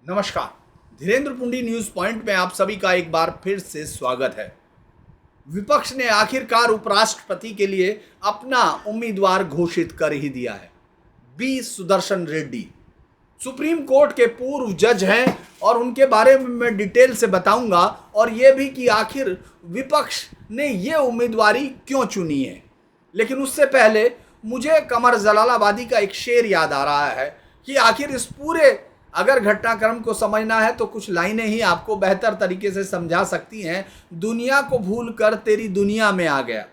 नमस्कार। Dhirendra पुंडी news point में आप सभी का एक बार फिर से स्वागत है। विपक्ष ने आखिरकार उपराष्ट्रपति के लिए अपना उम्मीदवार घोषित कर ही दिया है। B Sudarshan Reddy supreme court के पूर्व जज हैं और उनके बारे में मैं डिटेल से बताऊंगा और यह भी कि आखिर विपक्ष ने ये उम्मीदवारी क्यों चुनी है। लेकिन उससे पहले मुझे कमर जलालाबादी का एक शेर याद आ रहा है कि आखिर इस पूरे अगर घटनाक्रम को समझना है तो कुछ लाइनें ही आपको बेहतर तरीके से समझा सकती हैं। दुनिया को भूल कर तेरी दुनिया में आ गया,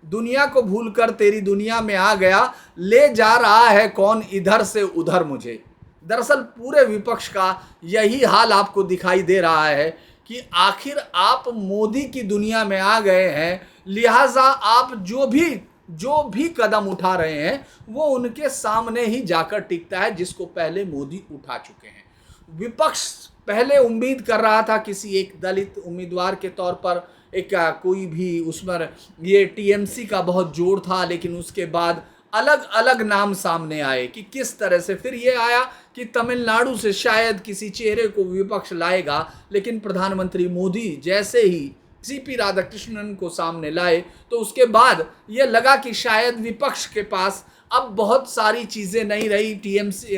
दुनिया को भूल कर तेरी दुनिया में आ गया, ले जा रहा है कौन इधर से उधर मुझे। दरअसल पूरे विपक्ष का यही हाल आपको दिखाई दे रहा है कि आखिर आप मोदी की दुनिया में आ गए हैं, लिहाजा आप जो भी कदम उठा रहे हैं वो उनके सामने ही जाकर टिकता है जिसको पहले मोदी उठा चुके हैं। विपक्ष पहले उम्मीद कर रहा था किसी एक दलित उम्मीदवार के तौर पर एक कोई भी उसमें ये टीएमसी का बहुत जोर था, लेकिन उसके बाद अलग अलग नाम सामने आए कि किस तरह से फिर ये आया कि तमिलनाडु से शायद किसी चेहरे को विपक्ष लाएगा। लेकिन प्रधानमंत्री मोदी जैसे ही सीपी राधाकृष्णन को सामने लाए तो उसके बाद ये लगा कि शायद विपक्ष के पास अब बहुत सारी चीज़ें नहीं रही। टीएमसी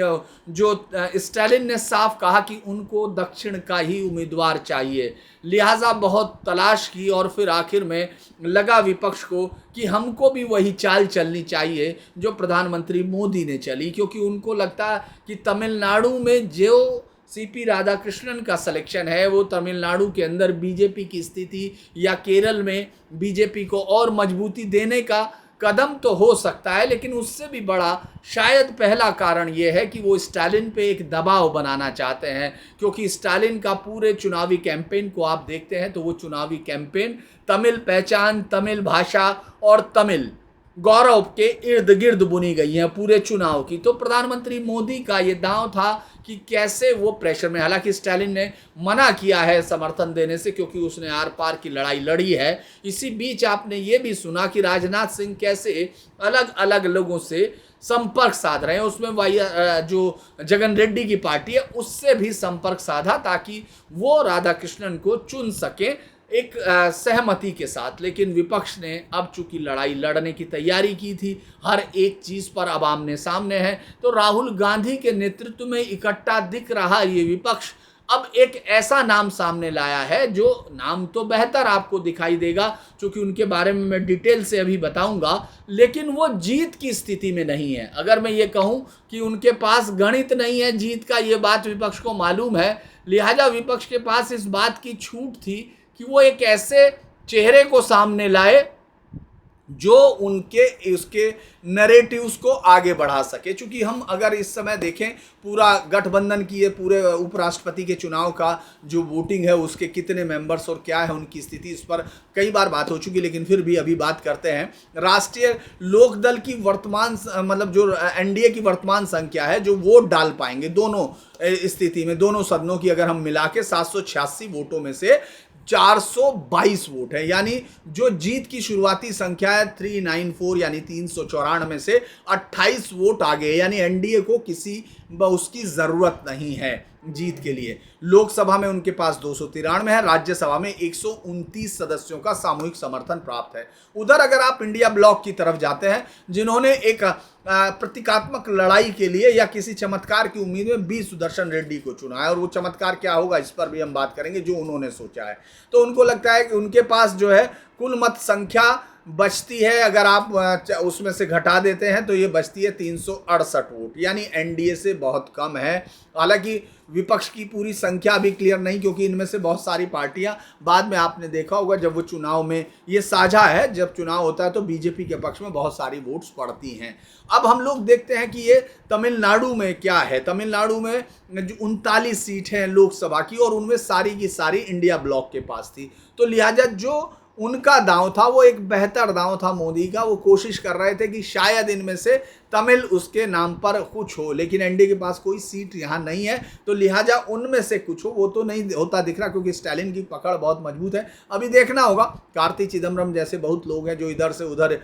जो स्टालिन ने साफ कहा कि उनको दक्षिण का ही उम्मीदवार चाहिए, लिहाजा बहुत तलाश की और फिर आखिर में लगा विपक्ष को कि हमको भी वही चाल चलनी चाहिए जो प्रधानमंत्री मोदी ने चली, क्योंकि उनको लगता कि तमिलनाडु में जो सीपी राधाकृष्णन का सिलेक्शन है वो तमिलनाडु के अंदर बीजेपी की स्थिति या केरल में बीजेपी को और मजबूती देने का कदम तो हो सकता है, लेकिन उससे भी बड़ा शायद पहला कारण ये है कि वो स्टालिन पे एक दबाव बनाना चाहते हैं। क्योंकि स्टालिन का पूरे चुनावी कैंपेन को आप देखते हैं तो वो चुनावी कैंपेन तमिल पहचान, तमिल भाषा और तमिल गौरव के इर्द गिर्द बुनी गई है पूरे चुनाव की। तो प्रधानमंत्री मोदी का ये दांव था कि कैसे वो प्रेशर में, हालांकि स्टालिन ने मना किया है समर्थन देने से क्योंकि उसने आर पार की लड़ाई लड़ी है। इसी बीच आपने ये भी सुना कि राजनाथ सिंह कैसे अलग अलग लोगों से संपर्क साध रहे हैं। उसमें जो जगन रेड्डी की पार्टी है उससे भी संपर्क साधा ताकि वो राधाकृष्णन को चुन सके एक सहमति के साथ। लेकिन विपक्ष ने अब चूंकि लड़ाई लड़ने की तैयारी की थी, हर एक चीज़ पर अब आमने सामने है, तो राहुल गांधी के नेतृत्व में इकट्ठा दिख रहा ये विपक्ष अब एक ऐसा नाम सामने लाया है जो नाम तो बेहतर आपको दिखाई देगा क्योंकि उनके बारे में मैं डिटेल से अभी बताऊंगा, लेकिन वो जीत की स्थिति में नहीं है। अगर मैं ये कहूँ कि उनके पास गणित नहीं है जीत का, ये बात विपक्ष को मालूम है, लिहाजा विपक्ष के पास इस बात की छूट थी कि वो एक ऐसे चेहरे को सामने लाए जो उनके उसके नैरेटिव्स को आगे बढ़ा सके। चूंकि हम अगर इस समय देखें पूरा गठबंधन की ये पूरे उपराष्ट्रपति के चुनाव का जो वोटिंग है उसके कितने मेंबर्स और क्या है उनकी स्थिति, इस पर कई बार बात हो चुकी, लेकिन फिर भी अभी बात करते हैं। राष्ट्रीय लोकदल की वर्तमान मतलब जो एनडीए की वर्तमान संख्या है जो वोट डाल पाएंगे दोनों स्थिति में, दोनों सदनों की अगर हम मिला के 786 वोटों में से 422 वोट है, यानी जो जीत की शुरुआती संख्या है 394 यानी 394 से 28 वोट आगे, यानी एनडीए को किसी उसकी जरूरत नहीं है जीत के लिए। लोकसभा में उनके पास 293 है, राज्यसभा में 129 सदस्यों का सामूहिक समर्थन प्राप्त है। उधर अगर आप इंडिया ब्लॉक की तरफ जाते हैं जिन्होंने एक प्रतीकात्मक लड़ाई के लिए या किसी चमत्कार की उम्मीद में बी सुदर्शन रेड्डी को चुना है, और वो चमत्कार क्या होगा इस पर भी हम बात करेंगे जो उन्होंने सोचा है। तो उनको लगता है कि उनके पास जो है कुल मत संख्या बचती है, अगर आप उसमें से घटा देते हैं तो ये बचती है 368 वोट, यानी एनडीए से बहुत कम है। हालांकि विपक्ष की पूरी संख्या भी क्लियर नहीं क्योंकि इनमें से बहुत सारी पार्टियां बाद में आपने देखा होगा जब वो चुनाव में ये साझा है, जब चुनाव होता है तो बीजेपी के पक्ष में बहुत सारी वोट्स पड़ती हैं। अब हम लोग देखते हैं कि ये तमिलनाडु में क्या है। तमिलनाडु में 39 सीट हैं लोकसभा की और उनमें सारी की सारी इंडिया ब्लॉक के पास थी, तो लिहाजा जो उनका दांव था, वो एक बेहतर दांव था मोदी का। वो कोशिश कर रहे थे कि शायद इनमें से तमिल उसके नाम पर कुछ हो, लेकिन एनडीए के पास कोई सीट यहाँ नहीं है, तो लिहाजा उनमें से कुछ हो। वो तो नहीं होता दिख रहा, क्योंकि स्टालिन की पकड़ बहुत मजबूत है। अभी देखना होगा, कार्ति चिदम्बरम जैसे बहुत लोग हैं जो इधर से उधर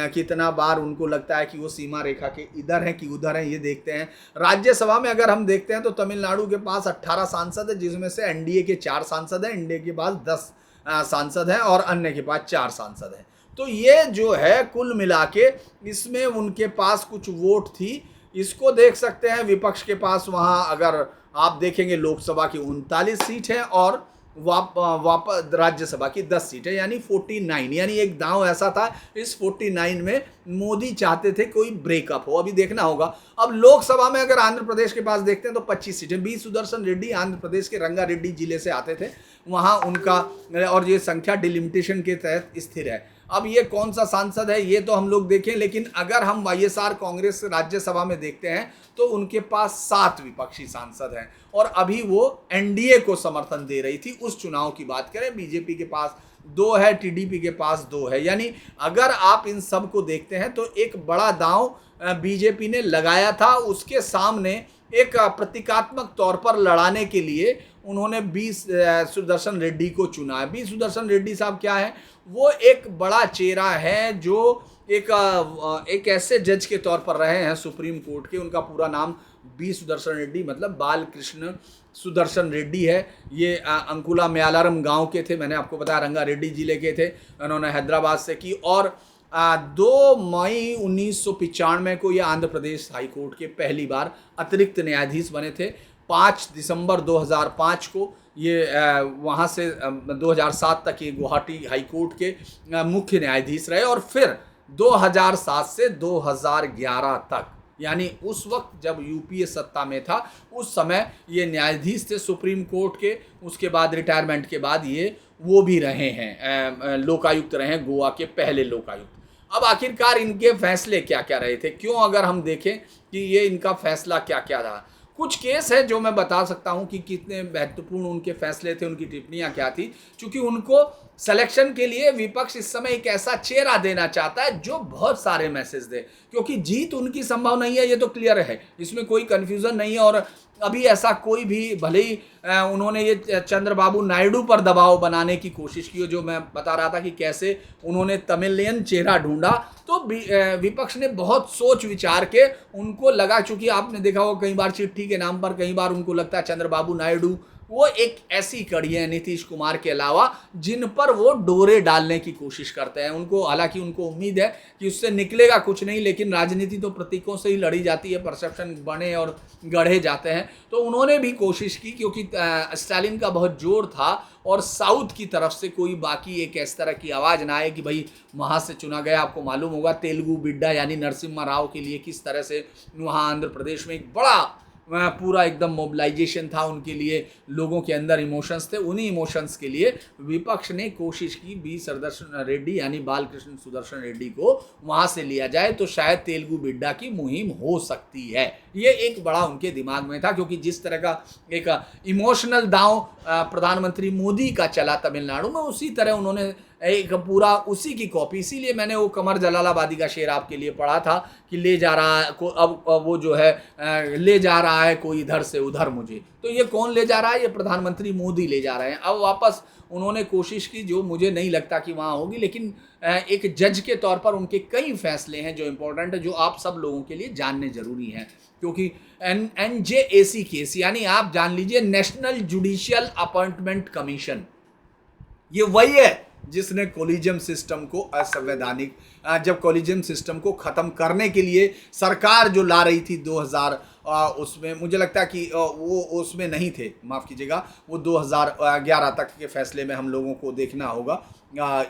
कितना बार उनको लगता है कि वो सीमा रेखा के इधर हैं कि उधर हैं, ये देखते हैं। राज्यसभा में अगर हम देखते हैं तो तमिलनाडु के पास 18 सांसद है, जिसमें से एनडीए के 4 सांसद हैं, एनडीए के पास 10 सांसद हैं और अन्य के पास 4 सांसद हैं। तो ये जो है कुल मिला के इसमें उनके पास कुछ वोट थी। इसको देख सकते हैं, विपक्ष के पास वहाँ अगर आप देखेंगे लोकसभा की 39 सीट है और वापस राज्यसभा की 10 सीटें, यानी 49। यानी एक दांव ऐसा था, इस 49 में मोदी चाहते थे कोई ब्रेकअप हो। अभी देखना होगा। अब लोकसभा में अगर आंध्र प्रदेश के पास देखते हैं तो 25 सीटें। बी सुदर्शन रेड्डी आंध्र प्रदेश के रंगारेड्डी जिले से आते थे, वहां उनका, और ये संख्या डिलिमिटेशन के तहत स्थिर है। अब ये कौन सा सांसद है ये तो हम लोग देखें, लेकिन अगर हम वाईएसआर कांग्रेस राज्यसभा में देखते हैं तो उनके पास 7 विपक्षी सांसद हैं और अभी वो एनडीए को समर्थन दे रही थी। उस चुनाव की बात करें, बीजेपी के पास 2 है, टीडीपी के पास 2 है। यानी अगर आप इन सब को देखते हैं तो एक बड़ा दांव बीजेपी ने लगाया था। उसके सामने एक प्रतीकात्मक तौर पर लड़ाने के लिए उन्होंने बी सुदर्शन रेड्डी को चुना है। बी सुदर्शन रेड्डी साहब क्या है, वो एक बड़ा चेहरा है जो एक ऐसे जज के तौर पर रहे हैं सुप्रीम कोर्ट के। उनका पूरा नाम बी सुदर्शन रेड्डी मतलब बालकृष्ण सुदर्शन रेड्डी है। ये अंकुला मयालारम गांव के थे, मैंने आपको बताया रंगारेड्डी जिले के थे। उन्होंने हैदराबाद से की और 2 मई 1995 को ये आंध्र प्रदेश हाई कोर्ट के पहली बार अतिरिक्त न्यायाधीश बने थे। 5 दिसंबर 2005 को ये वहाँ से 2007 तक ये गुवाहाटी हाई कोर्ट के मुख्य न्यायाधीश रहे और फिर 2007 से 2011 तक, यानी उस वक्त जब यूपीए सत्ता में था उस समय ये न्यायाधीश थे सुप्रीम कोर्ट के। उसके बाद रिटायरमेंट के बाद ये वो भी रहे हैं, लोकायुक्त रहे हैं, गोवा के पहले लोकायुक्त। अब आखिरकार इनके फैसले क्या क्या रहे थे, क्यों अगर हम देखें कि ये इनका फैसला क्या क्या रहा। कुछ केस है जो मैं बता सकता हूं कि कितने महत्वपूर्ण उनके फैसले थे, उनकी टिप्पणियां क्या थी। क्योंकि उनको सिलेक्शन के लिए विपक्ष इस समय एक ऐसा चेहरा देना चाहता है जो बहुत सारे मैसेज दे, क्योंकि जीत उनकी संभव नहीं है, ये तो क्लियर है, इसमें कोई कंफ्यूजन नहीं है। और अभी ऐसा कोई भी, भले ही उन्होंने ये चंद्रबाबू नायडू पर दबाव बनाने की कोशिश की, जो मैं बता रहा था कि कैसे उन्होंने तमिलियन चेहरा ढूंढा, तो विपक्ष ने बहुत सोच विचार के उनको लगा, चूंकि आपने देखा होगा कई बार चिट्ठी के नाम पर कई बार उनको लगता है चंद्रबाबू नायडू वो एक ऐसी कड़ी है नीतीश कुमार के अलावा जिन पर वो डोरे डालने की कोशिश करते हैं। उनको, हालांकि उनको उम्मीद है कि उससे निकलेगा कुछ नहीं, लेकिन राजनीति तो प्रतीकों से ही लड़ी जाती है, परसेप्शन बने और गढ़े जाते हैं। तो उन्होंने भी कोशिश की, क्योंकि स्टालिन का बहुत जोर था और साउथ की तरफ से कोई बाकी एक इस तरह की आवाज़ ना आए कि भाई वहाँ से चुना गया। आपको मालूम होगा तेलुगु बिड्डा यानी नरसिम्हा राव के लिए किस तरह से वहाँ आंध्र प्रदेश में एक बड़ा पूरा एकदम मोबिलाइजेशन था उनके लिए, लोगों के अंदर इमोशंस थे। उन्हीं इमोशंस के लिए विपक्ष ने कोशिश की बी सुदर्शन रेड्डी यानी बालकृष्ण सुदर्शन रेड्डी को वहाँ से लिया जाए तो शायद तेलुगु बिड्डा की मुहिम हो सकती है। ये एक बड़ा उनके दिमाग में था, क्योंकि जिस तरह का एक इमोशनल दांव प्रधानमंत्री मोदी का चला तमिलनाडु में, उसी तरह उन्होंने एक पूरा उसी की कॉपी। इसीलिए मैंने वो कमर जलालाबादी का शेर आपके लिए पढ़ा था कि ले जा रहा है अब वो जो है ले जा रहा है कोई इधर से उधर मुझे। तो ये कौन ले जा रहा है, ये प्रधानमंत्री मोदी ले जा रहे हैं। अब वापस उन्होंने कोशिश की, जो मुझे नहीं लगता कि वहाँ होगी, लेकिन एक जज के तौर पर उनके कई फैसले हैं जो इम्पोर्टेंट है, जो आप सब लोगों के लिए जानने जरूरी हैं। क्योंकि NJAC केस, यानी आप जान लीजिए नेशनल जुडिशियल अपॉइंटमेंट कमीशन, ये वही है जिसने कोलिजियम सिस्टम को असंवैधानिक, जब कोलिजियम सिस्टम को ख़त्म करने के लिए सरकार जो ला रही थी 2000 उसमें, मुझे लगता है कि वो उसमें नहीं थे, माफ़ कीजिएगा, वो 2011 तक के फैसले में हम लोगों को देखना होगा।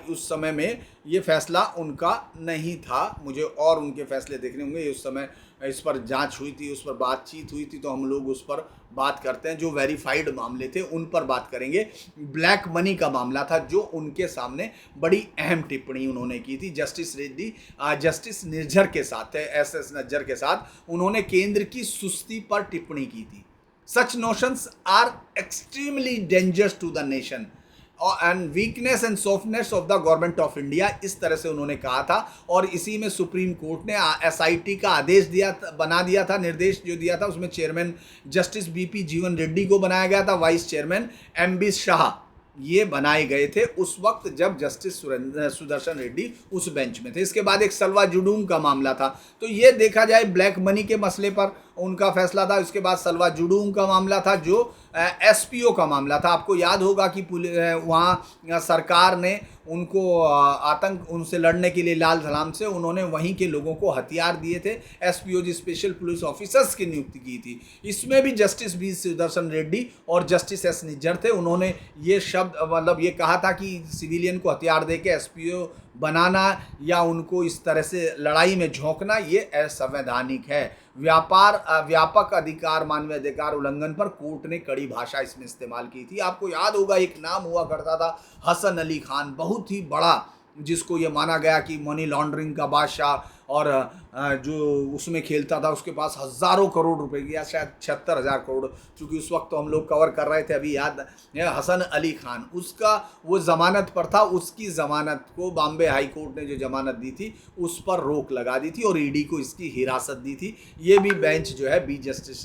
उस समय में ये फैसला उनका नहीं था, मुझे और उनके फैसले देखने होंगे। उस समय इस पर जांच हुई थी, उस पर बातचीत हुई थी, तो हम लोग उस पर बात करते हैं। जो वेरीफाइड मामले थे उन पर बात करेंगे। ब्लैक मनी का मामला था जो उनके सामने बड़ी अहम टिप्पणी उन्होंने की थी जस्टिस रेड्डी, जस्टिस निर्झर के साथ, SS निर्झर के साथ उन्होंने केंद्र की सुस्ती पर टिप्पणी की थी। Such notions are extremely dangerous to the nation. And weakness and softness of the government of India, इस तरह से उन्होंने कहा था। और इसी में सुप्रीम कोर्ट ने एसआईटी का आदेश बना दिया था, निर्देश जो दिया था, उसमें चेयरमैन जस्टिस बीपी जीवन रेड्डी को बनाया गया था, वाइस चेयरमैन एमबी शाह ये बनाए गए थे उस वक्त जब जस्टिस सुदर्शन रेड्डी उस बेंच में थे। इसके बाद एक सलवा जुडूम का मामला था, तो ये देखा जाए ब्लैक मनी के मसले पर उनका फैसला था। उसके बाद सलवा जुडूम का मामला था जो एसपीओ का मामला था। आपको याद होगा कि वहाँ सरकार ने उनको आतंक उनसे लड़ने के लिए लाल सलाम से उन्होंने वहीं के लोगों को हथियार दिए थे, एसपीओ जी स्पेशल पुलिस ऑफिसर्स की नियुक्ति की थी। इसमें भी जस्टिस बी सुदर्शन रेड्डी और जस्टिस एस निज्जर थे। उन्होंने ये शब्द मतलब ये कहा था कि सिविलियन को हथियार दे के एसपीओ बनाना या उनको इस तरह से लड़ाई में झोंकना ये असंवैधानिक है। व्यापक अधिकार मानवीय अधिकार उल्लंघन पर कोर्ट ने कड़ी भाषा इसमें इस्तेमाल की थी। आपको याद होगा एक नाम हुआ करता था हसन अली खान, बहुत ही बड़ा, जिसको ये माना गया कि मनी लॉन्ड्रिंग का बादशाह, और जो उसमें खेलता था उसके पास हज़ारों करोड़ रुपए की, या शायद 76,000 करोड़, चूँकि उस वक्त तो हम लोग कवर कर रहे थे, अभी याद है हसन अली खान, उसका वो ज़मानत पर था। उसकी ज़मानत को बॉम्बे हाई कोर्ट ने जो ज़मानत दी थी उस पर रोक लगा दी थी और ईडी को इसकी हिरासत दी थी। ये भी बेंच जो है बी जस्टिस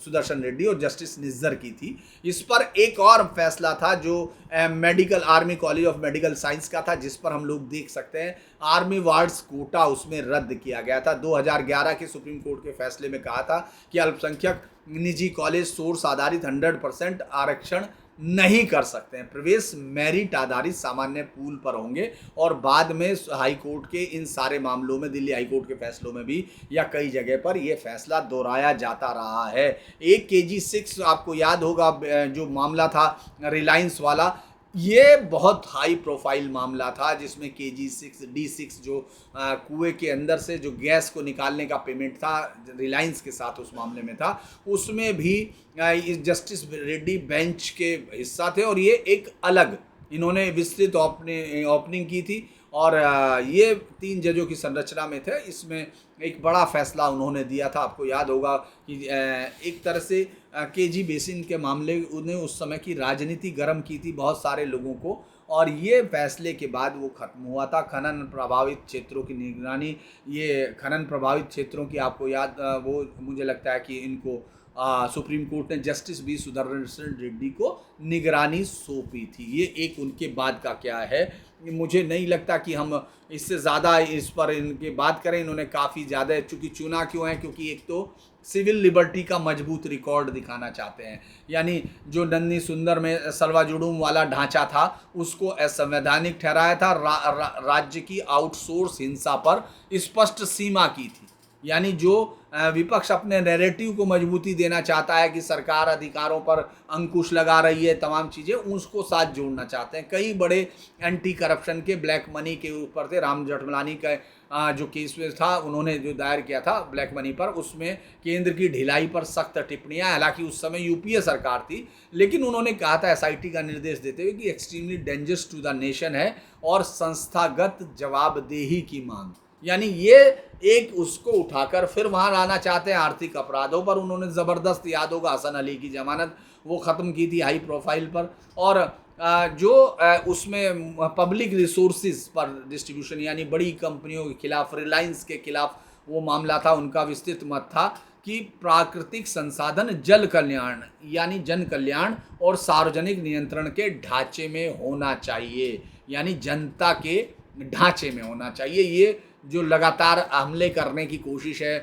सुदर्शन रेड्डी और जस्टिस निज्जर की थी। इस पर एक और फैसला था जो medical army college of medical science का था, जिस पर हम लोग देख सकते हैं आर्मी वार्ड्स कोटा उसमें रद्द किया गया था। 2011 के सुप्रीम कोर्ट के फैसले में कहा था कि अल्पसंख्यक निजी कॉलेज सोर्स आधारित 100% आरक्षण नहीं कर सकते हैं, प्रवेश मेरिट आधारित सामान्य पूल पर होंगे। और बाद में हाई कोर्ट के इन सारे मामलों में, दिल्ली हाई कोर्ट के फैसलों में भी या कई जगह पर यह फैसला दोहराया जाता रहा है। एक KG6 आपको याद होगा जो मामला था रिलायंस वाला, ये बहुत हाई प्रोफाइल मामला था, जिसमें KG6 D6 जो कुएं के अंदर से जो गैस को निकालने का पेमेंट था रिलायंस के साथ उस मामले में था, उसमें भी इस जस्टिस रेड्डी बेंच के हिस्सा थे और ये एक अलग इन्होंने विस्तृत ओपनिंग की थी और ये 3 जजों की संरचना में थे। इसमें एक बड़ा फैसला उन्होंने दिया था। आपको याद होगा कि एक तरह से KG बेसिन के मामले उन्हें उस समय की राजनीति गर्म की थी बहुत सारे लोगों को, और ये फैसले के बाद वो ख़त्म हुआ था। खनन प्रभावित क्षेत्रों की निगरानी, ये खनन प्रभावित क्षेत्रों की आपको याद वो मुझे लगता है कि इनको सुप्रीम कोर्ट ने जस्टिस बी सुदर्शन रेड्डी को निगरानी सौंपी थी। ये एक उनके बाद का क्या है, मुझे नहीं लगता कि हम इससे ज़्यादा इस पर इनके बात करें। इन्होंने काफ़ी ज़्यादा, चूँकि चुना क्यों है, क्योंकि एक तो सिविल लिबर्टी का मजबूत रिकॉर्ड दिखाना चाहते हैं, यानी जो नन्ही सुंदर में सलवा जुडूम वाला ढांचा था उसको असंवैधानिक ठहराया था। राज्य की आउटसोर्स हिंसा पर स्पष्ट सीमा की थी, यानी जो विपक्ष अपने नैरेटिव को मजबूती देना चाहता है कि सरकार अधिकारों पर अंकुश लगा रही है, तमाम चीज़ें उसको साथ जोड़ना चाहते हैं। कई बड़े एंटी करप्शन के ब्लैक मनी के ऊपर थे। राम जेठमलानी का जो केस में था, उन्होंने जो दायर किया था ब्लैक मनी पर, उसमें केंद्र की ढिलाई पर सख्त टिप्पणियां, हालांकि उस समय यूपीए सरकार थी, लेकिन उन्होंने कहा था एसआईटी का निर्देश देते हुए कि extremely dangerous to the nation है और संस्थागत जवाबदेही की मांग, यानी ये एक उसको उठाकर फिर वहाँ लाना चाहते हैं। आर्थिक अपराधों पर उन्होंने ज़बरदस्त, याद होगा हसन अली की ज़मानत वो ख़त्म की थी हाई प्रोफाइल पर, और जो उसमें पब्लिक रिसोर्सेज पर डिस्ट्रीब्यूशन, यानी बड़ी कंपनियों के खिलाफ, रिलायंस के खिलाफ वो मामला था। उनका विस्तृत मत था कि प्राकृतिक संसाधन जल कल्याण यानी जन कल्याण और सार्वजनिक नियंत्रण के ढांचे में होना चाहिए, यानी जनता के ढांचे में होना चाहिए। ये जो लगातार हमले करने की कोशिश है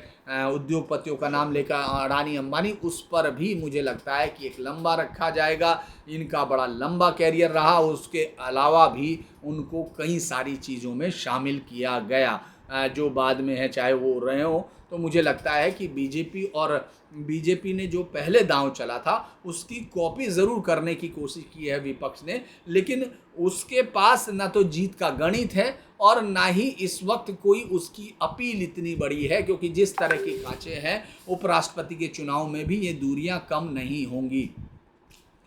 उद्योगपतियों का नाम लेकर अडानी अंबानी, उस पर भी मुझे लगता है कि एक लंबा रखा जाएगा। इनका बड़ा लंबा कैरियर रहा, उसके अलावा भी उनको कई सारी चीज़ों में शामिल किया गया जो बाद में है, चाहे वो रहे हों। तो मुझे लगता है कि बीजेपी ने जो पहले दांव चला था उसकी कॉपी ज़रूर करने की कोशिश की है विपक्ष ने, लेकिन उसके पास ना तो जीत का गणित है और ना ही इस वक्त कोई उसकी अपील इतनी बड़ी है, क्योंकि जिस तरह के खांचे हैं उपराष्ट्रपति के चुनाव में भी ये दूरियां कम नहीं होंगी।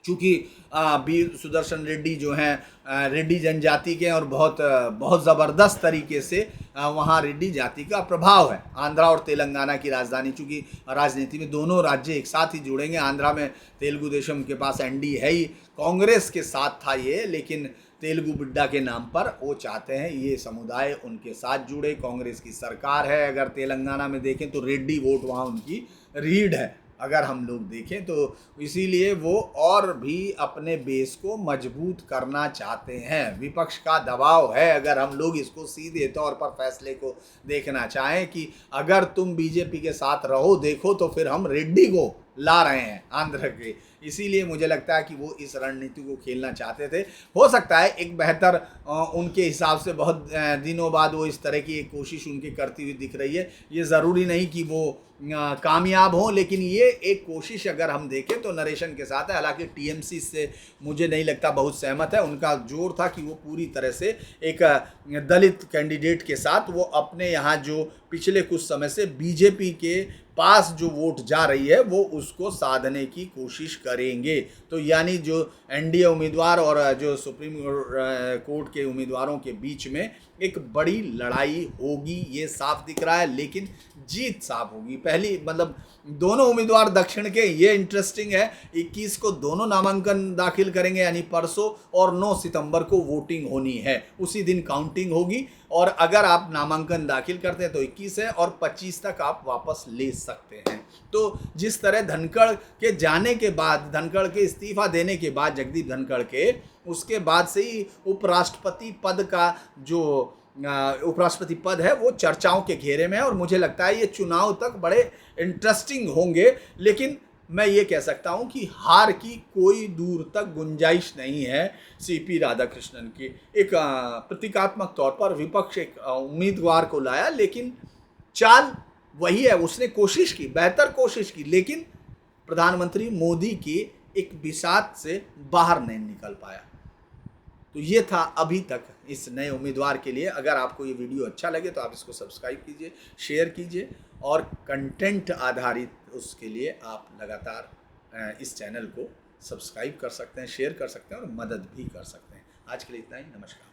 चूँकि बी सुदर्शन रेड्डी जो हैं रेड्डी जनजाति के हैं और बहुत ज़बरदस्त तरीके से वहाँ रेड्डी जाति का प्रभाव है। आंध्रा और तेलंगाना की राजधानी, चूँकि राजनीति में दोनों राज्य एक साथ ही जुड़ेंगे। आंध्रा में तेलुगु देशम के पास एनडी है ही, कांग्रेस के साथ था ये, लेकिन तेलुगु बिड्डा के नाम पर वो चाहते हैं ये समुदाय उनके साथ जुड़े। कांग्रेस की सरकार है। अगर तेलंगाना में देखें तो रेड्डी वोट वहाँ उनकी रीढ़ है, अगर हम लोग देखें तो। इसीलिए वो और भी अपने बेस को मजबूत करना चाहते हैं। विपक्ष का दबाव है। अगर हम लोग इसको सीधे तौर पर फैसले को देखना चाहें कि अगर तुम बीजेपी के साथ रहो, देखो तो फिर हम रेड्डी को ला रहे हैं आंध्र के। इसीलिए मुझे लगता है कि वो इस रणनीति को खेलना चाहते थे। हो सकता है एक बेहतर उनके हिसाब से बहुत दिनों बाद वो इस तरह की एक कोशिश उनकी करती हुई दिख रही है। ये ज़रूरी नहीं कि वो कामयाब हों, लेकिन ये एक कोशिश अगर हम देखें तो नरेशन के साथ है। हालांकि टीएमसी से मुझे नहीं लगता बहुत सहमत है। उनका जोर था कि वो पूरी तरह से एक दलित कैंडिडेट के साथ वो अपने यहाँ जो पिछले कुछ समय से बीजेपी के पास जो वोट जा रही है वो उसको साधने की कोशिश करेंगे। तो यानी जो एनडीए उम्मीदवार और जो सुप्रीम कोर्ट के उम्मीदवारों के बीच में एक बड़ी लड़ाई होगी, ये साफ दिख रहा है। लेकिन जीत साफ होगी। पहली मतलब दोनों उम्मीदवार दक्षिण के, ये इंटरेस्टिंग है। 21 को दोनों नामांकन दाखिल करेंगे, यानी परसों, और 9 सितंबर को वोटिंग होनी है। उसी दिन काउंटिंग होगी और अगर आप नामांकन दाखिल करते हैं तो 21 है और 25 तक आप वापस ले सकते हैं। तो जिस तरह धनखड़ के जाने के बाद, धनखड़ के इस्तीफा देने के बाद, जगदीप धनखड़ के, उसके बाद से ही उपराष्ट्रपति पद का जो उपराष्ट्रपति पद है वो चर्चाओं के घेरे में है। और मुझे लगता है ये चुनाव तक बड़े इंटरेस्टिंग होंगे। लेकिन मैं ये कह सकता हूँ कि हार की कोई दूर तक गुंजाइश नहीं है सीपी राधाकृष्णन की। एक प्रतीकात्मक तौर पर विपक्ष एक उम्मीदवार को लाया, लेकिन चाल वही है। उसने कोशिश की, बेहतर कोशिश की, लेकिन प्रधानमंत्री मोदी की एक बिसात से बाहर नहीं निकल पाया। तो ये था अभी तक इस नए उम्मीदवार के लिए। अगर आपको ये वीडियो अच्छा लगे तो आप इसको सब्सक्राइब कीजिए, शेयर कीजिए, और कंटेंट आधारित उसके लिए आप लगातार इस चैनल को सब्सक्राइब कर सकते हैं, शेयर कर सकते हैं और मदद भी कर सकते हैं। आज के लिए इतना ही। नमस्कार।